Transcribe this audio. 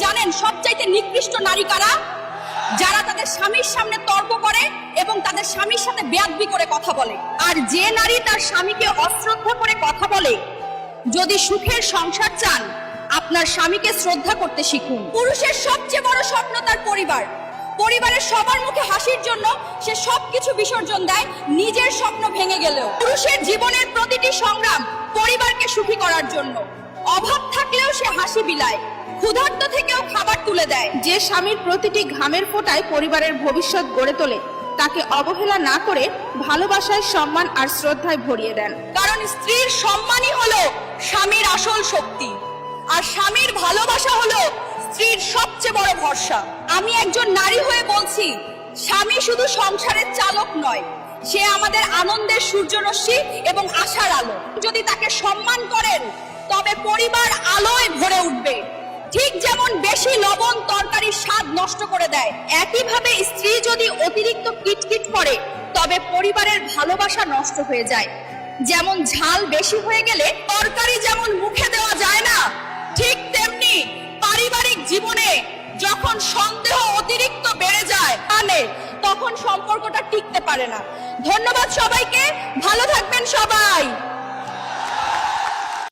জানেন সবচাইতে নিকৃষ্ট নারী কারা? যারা তাদের স্বামীর সামনে তর্ক করে এবং তাদের স্বামীর সাথে বেয়াদবি করে কথা বলে। আর যে নারী তার স্বামীকে অশ্রদ্ধা করে কথা বলে, যদি সুখের সংসার চান আপনার স্বামীকে শ্রদ্ধা করতে শিখুন। পুরুষের সবচেয়ে বড় স্বপ্ন তার পরিবার। পরিবারের সবার মুখে হাসির জন্য সে সবকিছু বিসর্জন দেয়, নিজের স্বপ্ন ভেঙে গেলেও। পুরুষের জীবনের প্রতিটি সংগ্রাম পরিবারকে সুখী করার জন্য। অভাব থাকলেও সে হাসি বিলায়, ক্ষুধার্ত থেকেও খাবার তুলে দেয়। যে স্বামীর প্রতিটি ঘামের ফোঁটায় পরিবারের ভবিষ্যৎ গড়ে তোলে, তাকে অবহেলা না করে ভালোবাসায়, সম্মান আর শ্রদ্ধায় ভরিয়ে দেন। কারণ স্ত্রীর সম্মানই হলো স্বামীর আসল শক্তি, আর স্বামীর ভালোবাসা হলো স্ত্রীর সবচেয়ে বড় ভরসা। আমি একজন নারী হয়ে বলছি, স্বামী শুধু সংসারের চালক নয়, সে আমাদের আনন্দের সূর্যরশ্মি এবং আশার আলো। যদি তাকে সম্মান করেন তবে পরিবার আলোয় ভরে উঠবে। ঠিক যেমন বেশি লবণ তরকারির স্বাদ নষ্ট করে দেয়, একইভাবে স্ত্রী যদি অতিরিক্ত কিটকিট করে তবে পরিবারের ভালোবাসা নষ্ট হয়ে যায়। যেমন ঝাল বেশি হয়ে গেলে তরকারি যেমন মুখে দেওয়া যায় না, ঠিক তেমনি পারিবারিক জীবনে যখন সন্দেহ অতিরিক্ত বেড়ে যায় তখন সম্পর্কটা টিকতে পারে না। ধন্যবাদ সবাইকে, ভালো থাকবেন সবাই।